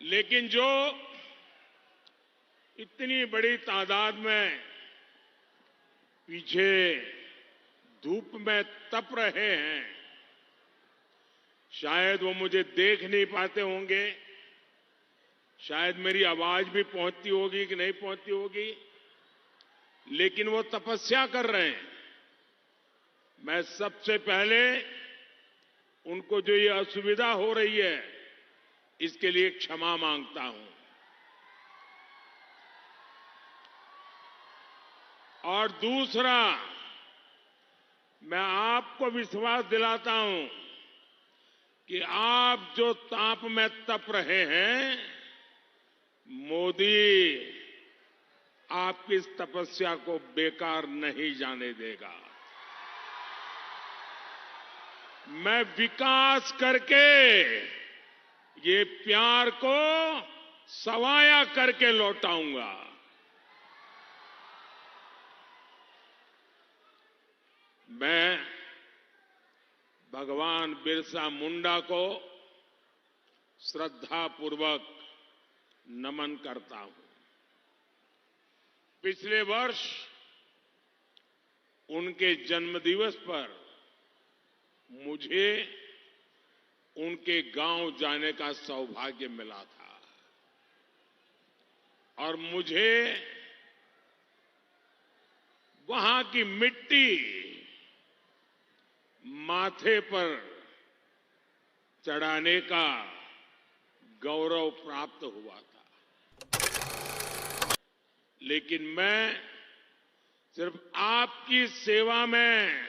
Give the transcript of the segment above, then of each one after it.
लेकिन जो इतनी बड़ी तादाद में पीछे धूप में तप रहे हैं, शायद वो मुझे देख नहीं पाते होंगे, शायद मेरी आवाज भी पहुंचती होगी कि नहीं पहुंचती होगी, लेकिन वो तपस्या कर रहे हैं। मैं सबसे पहले उनको जो ये असुविधा हो रही है, इसके लिए क्षमा मांगता हूं। और दूसरा, मैं आपको विश्वास दिलाता हूं कि आप जो ताप में तप रहे हैं, मोदी आपकी इस तपस्या को बेकार नहीं जाने देगा। मैं विकास करके ये प्यार को सवाया करके लौटाऊंगा। मैं भगवान बिरसा मुंडा को श्रद्धापूर्वक नमन करता हूं। पिछले वर्ष उनके जन्मदिवस पर मुझे उनके गांव जाने का सौभाग्य मिला था और मुझे वहां की मिट्टी माथे पर चढ़ाने का गौरव प्राप्त हुआ था। लेकिन मैं सिर्फ आपकी सेवा में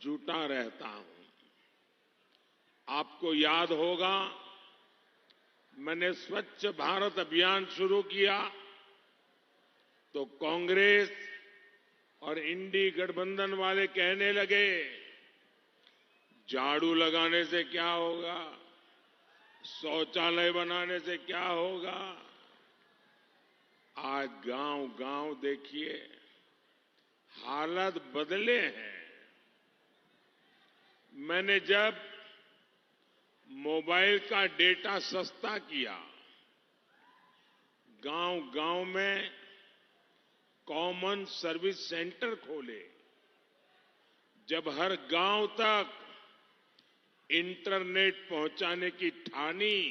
जुटा रहता हूं। आपको याद होगा, मैंने स्वच्छ भारत अभियान शुरू किया तो कांग्रेस और इंडी गठबंधन वाले कहने लगे, झाड़ू लगाने से क्या होगा, शौचालय बनाने से क्या होगा। आज गांव-गांव देखिए, हालत बदले हैं। मैंने जब मोबाइल का डेटा सस्ता किया, गांव-गांव में कॉमन सर्विस सेंटर खोले, जब हर गांव तक इंटरनेट पहुंचाने की ठानी,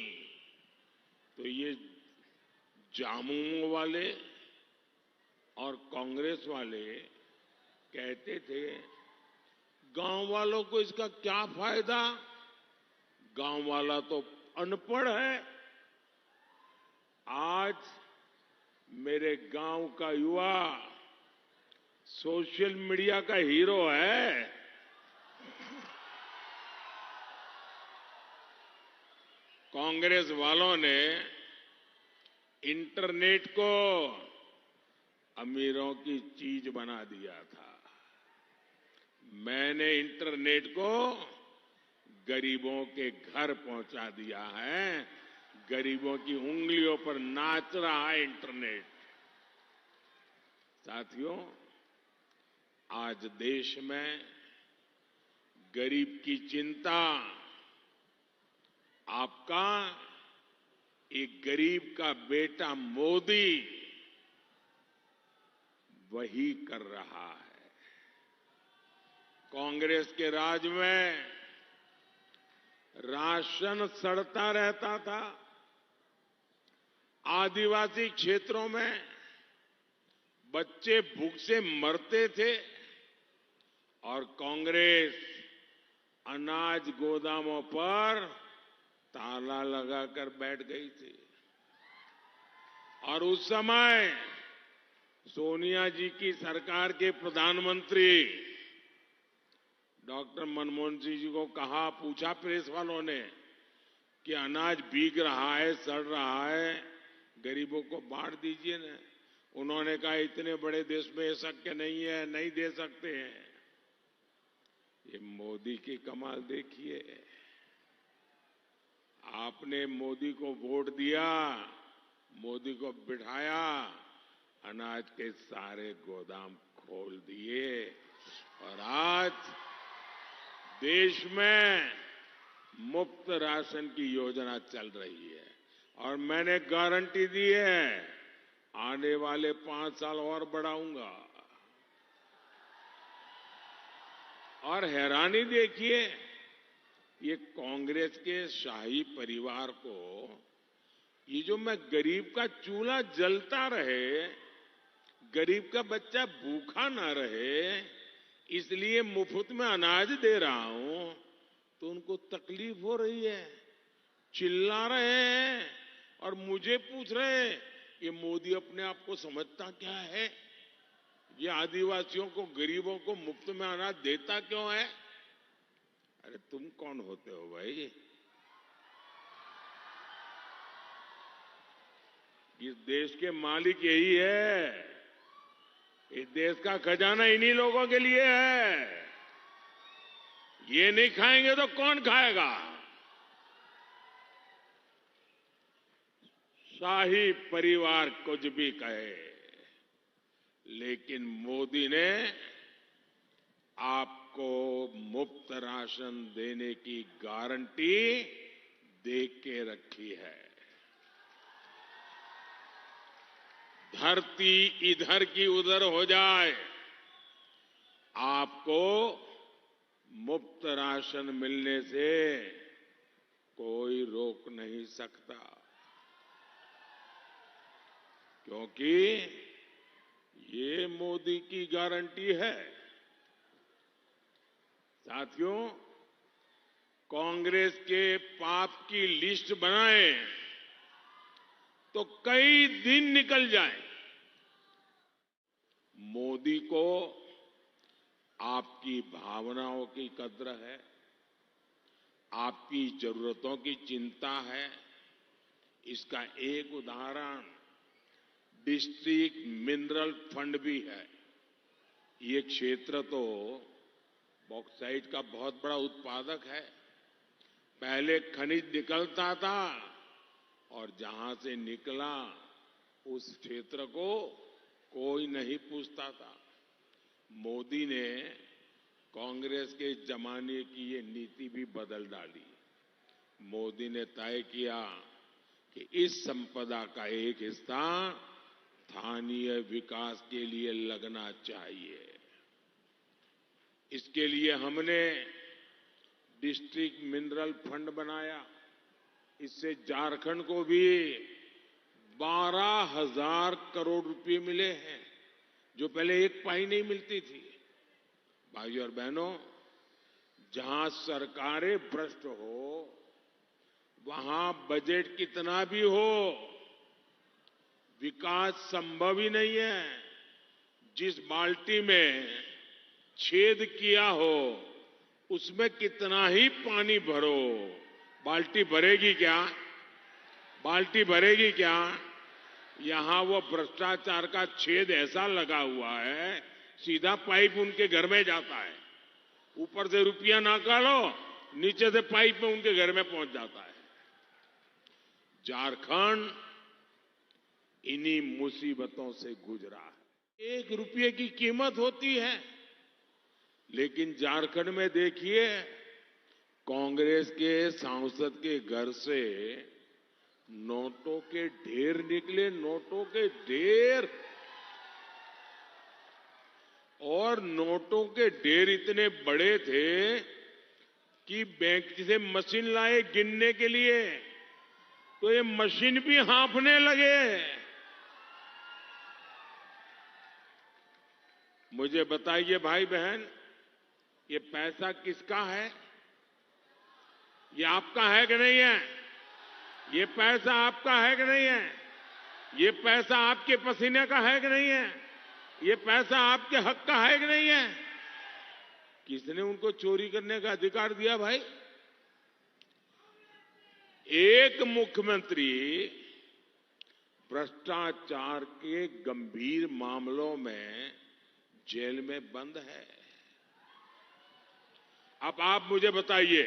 तो ये जामुन वाले और कांग्रेस वाले कहते थे, गांव वालों को इसका क्या फायदा, गांव वाला तो अनपढ़ है। आज मेरे गांव का युवा सोशल मीडिया का हीरो है। कांग्रेस वालों ने इंटरनेट को अमीरों की चीज बना दिया था। मैंने इंटरनेट को गरीबों के घर पहुंचा दिया है। गरीबों की उंगलियों पर नाच रहा है इंटरनेट। साथियों, आज देश में गरीब की चिंता आपका एक गरीब का बेटा मोदी वही कर रहा है। कांग्रेस के राज में राशन सड़ता रहता था, आदिवासी क्षेत्रों में बच्चे भूख से मरते थे और कांग्रेस अनाज गोदामों पर ताला लगाकर बैठ गई थी। और उस समय सोनिया जी की सरकार के प्रधानमंत्री डॉक्टर मनमोहन सिंह जी को कहा, पूछा प्रेस वालों ने कि अनाज भीग रहा है, सड़ रहा है, गरीबों को बांट दीजिए ना। उन्होंने कहा, इतने बड़े देश में ये शक्य नहीं है, नहीं दे सकते हैं। ये मोदी की कमाल देखिए। आपने मोदी को वोट दिया, मोदी को बिठाया, अनाज के सारे गोदाम खोल दिए और आज देश में मुफ्त राशन की योजना चल रही है और मैंने गारंटी दी है आने वाले 5 साल और बढ़ाऊंगा। और हैरानी देखिए, ये कांग्रेस के शाही परिवार को ये जो मैं गरीब का चूल्हा जलता रहे, गरीब का बच्चा भूखा ना रहे, इसलिए मुफ्त में अनाज दे रहा हूं, तो उनको तकलीफ हो रही है, चिल्ला रहे हैं और मुझे पूछ रहे हैं ये मोदी अपने आप को समझता क्या है? ये आदिवासियों को, गरीबों को मुफ्त में अनाज देता क्यों है? अरे तुम कौन होते हो भाई? इस देश के मालिक यही है। इस देश का खजाना इन्हीं लोगों के लिए है। ये नहीं खाएंगे तो कौन खाएगा? शाही परिवार कुछ भी कहे, लेकिन मोदी ने आपको मुफ्त राशन देने की गारंटी दे के रखी है। धरती इधर की उधर हो जाए, आपको मुफ्त राशन मिलने से कोई रोक नहीं सकता, क्योंकि ये मोदी की गारंटी है। साथियों, कांग्रेस के पाप की लिस्ट बनाएं तो कई दिन निकल जाएं। मोदी को आपकी भावनाओं की कद्र है, आपकी जरूरतों की चिंता है। इसका एक उदाहरण डिस्ट्रिक्ट मिनरल फंड भी है। ये क्षेत्र तो बॉक्साइट का बहुत बड़ा उत्पादक है। पहले खनिज निकलता था और जहां से निकला उस क्षेत्र को कोई नहीं पूछता था। मोदी ने कांग्रेस के जमाने की ये नीति भी बदल डाली। मोदी ने तय किया कि इस संपदा का एक हिस्सा स्थानीय विकास के लिए लगना चाहिए। इसके लिए हमने डिस्ट्रिक्ट मिनरल फंड बनाया। इससे झारखंड को भी 12,000 करोड़ रुपए मिले हैं, जो पहले एक पाई नहीं मिलती थी। भाइयों और बहनों, जहां सरकारें भ्रष्ट हो, वहां बजट कितना भी हो, विकास संभव ही नहीं है। जिस बाल्टी में छेद किया हो, उसमें कितना ही पानी भरो, बाल्टी भरेगी क्या? बाल्टी भरेगी क्या? यहां वो भ्रष्टाचार का छेद ऐसा लगा हुआ है, सीधा पाइप उनके घर में जाता है। ऊपर से रुपया निकालो, नीचे से पाइप में उनके घर में पहुंच जाता है। झारखंड इन्हीं मुसीबतों से गुजरा है। 1 रुपये की कीमत होती है, लेकिन झारखंड में देखिए, कांग्रेस के सांसद के घर से नोटों के ढेर निकले, नोटों के ढेर। और नोटों के ढेर इतने बड़े थे कि बैंक से मशीन लाए गिनने के लिए, तो ये मशीन भी हाँफने लगे। मुझे बताइए भाई बहन, ये पैसा किसका है? ये आपका है कि नहीं है? ये पैसा आपका है कि नहीं है? ये पैसा आपके पसीने का है कि नहीं है? ये पैसा आपके हक का है कि नहीं है? किसने उनको चोरी करने का अधिकार दिया भाई? एक मुख्यमंत्री भ्रष्टाचार के गंभीर मामलों में जेल में बंद है। अब आप मुझे बताइए,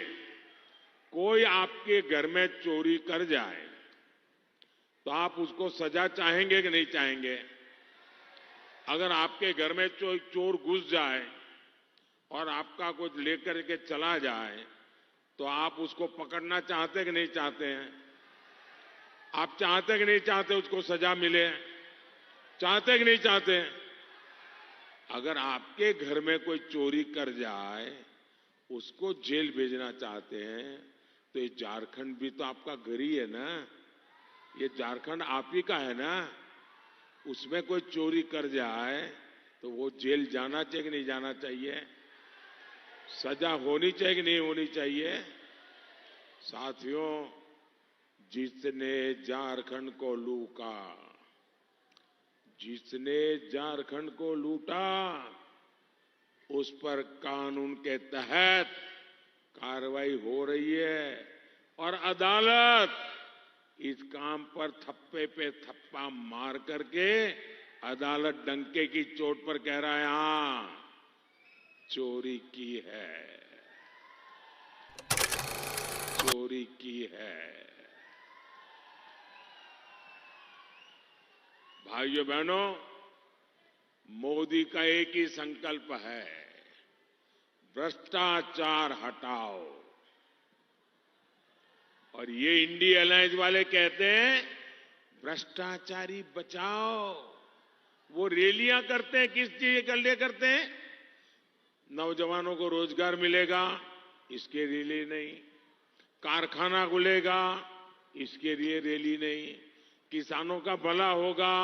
कोई आपके घर में चोरी कर जाए तो आप उसको सजा चाहेंगे कि नहीं चाहेंगे? अगर आपके घर में चोर घुस जाए और आपका कुछ लेकर के चला जाए, तो आप उसको पकड़ना चाहते कि नहीं चाहते हैं? आप चाहते कि नहीं चाहते उसको सजा मिले? चाहते कि नहीं चाहते? अगर आपके घर में कोई चोरी कर जाए, उसको जेल भेजना चाहते हैं, तो ये झारखंड भी तो आपका घर ही है ना। ये झारखंड आप ही का है ना। उसमें कोई चोरी कर जाए तो वो जेल जाना चाहिए कि नहीं जाना चाहिए? सजा होनी चाहिए कि नहीं होनी चाहिए? साथियों, जिसने झारखंड को लूटा, जिसने झारखंड को लूटा, उस पर कानून के तहत कार्रवाई हो रही है और अदालत इस काम पर थप्पे पे थप्पा मार करके अदालत डंके की चोट पर कह रहा है, हां, चोरी की है, चोरी की है। भाइयों बहनों, मोदी का एक ही संकल्प है, भ्रष्टाचार हटाओ। और ये इंडिया अलायंस वाले कहते हैं भ्रष्टाचारी बचाओ। वो रैलियां करते हैं, किस चीज के लिए करते हैं? नौजवानों को रोजगार मिलेगा, इसके रैली नहीं। कारखाना खुलेगा, इसके लिए रैली नहीं। किसानों का भला होगा,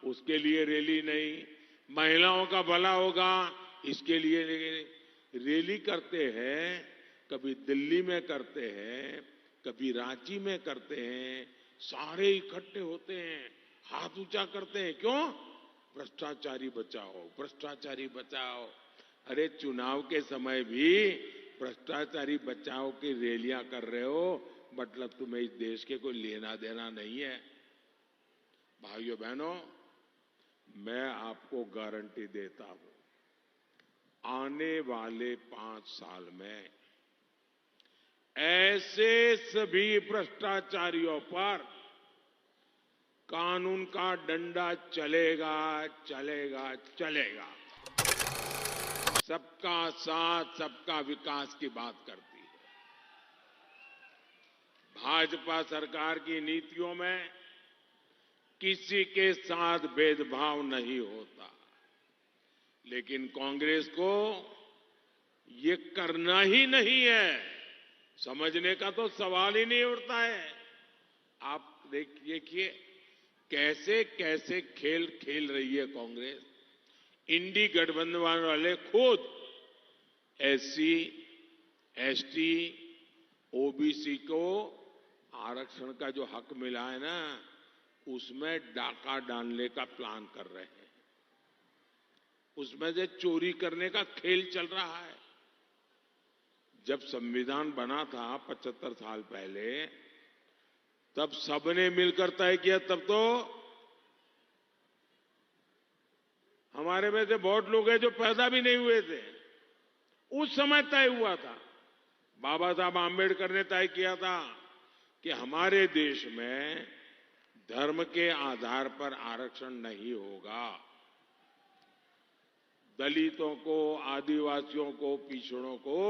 उसके लिए रैली नहीं। महिलाओं का भला होगा, इसके लिए रैली करते हैं। कभी दिल्ली में करते हैं, कभी रांची में करते हैं। सारे इकट्ठे होते हैं, हाथ ऊंचा करते हैं। क्यों? भ्रष्टाचारी बचाओ, भ्रष्टाचारी बचाओ। अरे चुनाव के समय भी भ्रष्टाचारी बचाओ की रैलियां कर रहे हो, मतलब तुम्हें इस देश के कोई लेना देना नहीं है। भाइयों बहनों, मैं आपको गारंटी देता हूं, आने वाले 5 साल में ऐसे सभी भ्रष्टाचारियों पर कानून का डंडा चलेगा, चलेगा, चलेगा। सबका साथ, सबका विकास की बात करती है। भाजपा सरकार की नीतियों में किसी के साथ भेदभाव नहीं होता, लेकिन कांग्रेस को ये करना ही नहीं है। समझने का तो सवाल ही नहीं उठता है। आप देखिए कैसे कैसे खेल खेल रही है कांग्रेस। इंडी गठबंधन वाले खुद एससी, एसटी, ओबीसी को आरक्षण का जो हक मिला है ना, उसमें डाका डालने का प्लान कर रहे हैं। उसमें से चोरी करने का खेल चल रहा है। जब संविधान बना था 75 साल पहले, तब सबने मिलकर तय किया। तब तो हमारे में से बहुत लोग हैं जो पैदा भी नहीं हुए थे। उस समय तय हुआ था, बाबा साहब आंबेडकर ने तय किया था कि हमारे देश में धर्म के आधार पर आरक्षण नहीं होगा। दलितों को, आदिवासियों को, पिछड़ों को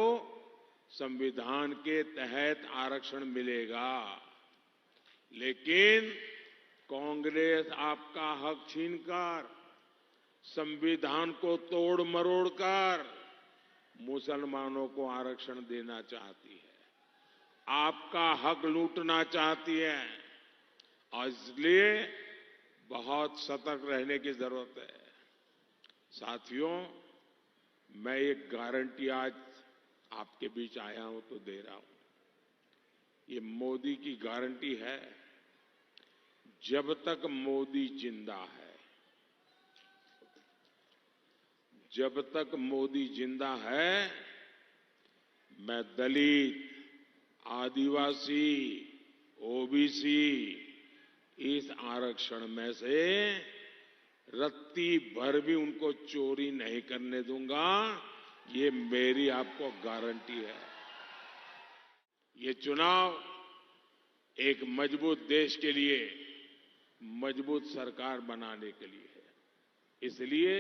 संविधान के तहत आरक्षण मिलेगा। लेकिन कांग्रेस आपका हक छीनकर, संविधान को तोड़ मरोड़ कर मुसलमानों को आरक्षण देना चाहती है, आपका हक लूटना चाहती है। और इसलिए बहुत सतर्क रहने की जरूरत है। साथियों, मैं एक गारंटी आज आपके बीच आया हूं तो दे रहा हूं। ये मोदी की गारंटी है, जब तक मोदी जिंदा है, जब तक मोदी जिंदा है, मैं दलित, आदिवासी, ओबीसी इस आरक्षण में से रत्ती भर भी उनको चोरी नहीं करने दूंगा। ये मेरी आपको गारंटी है। ये चुनाव एक मजबूत देश के लिए, मजबूत सरकार बनाने के लिए है। इसलिए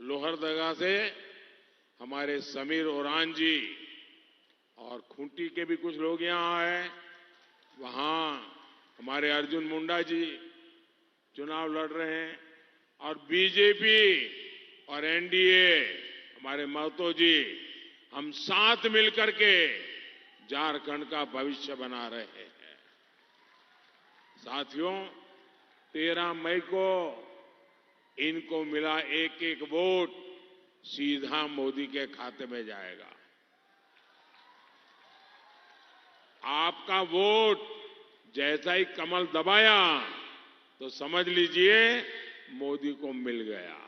लोहरदगा से हमारे समीर ओरान जी और खूंटी के भी कुछ लोग यहां आए। वहां हमारे अर्जुन मुंडा जी चुनाव लड़ रहे हैं और बीजेपी और एनडीए हमारे महतो जी हम साथ मिलकर के झारखंड का भविष्य बना रहे हैं। साथियों, 13 मई को इनको मिला एक एक वोट सीधा मोदी के खाते में जाएगा। आपका वोट जैसा ही कमल दबाया तो समझ लीजिए मोदी को मिल गया।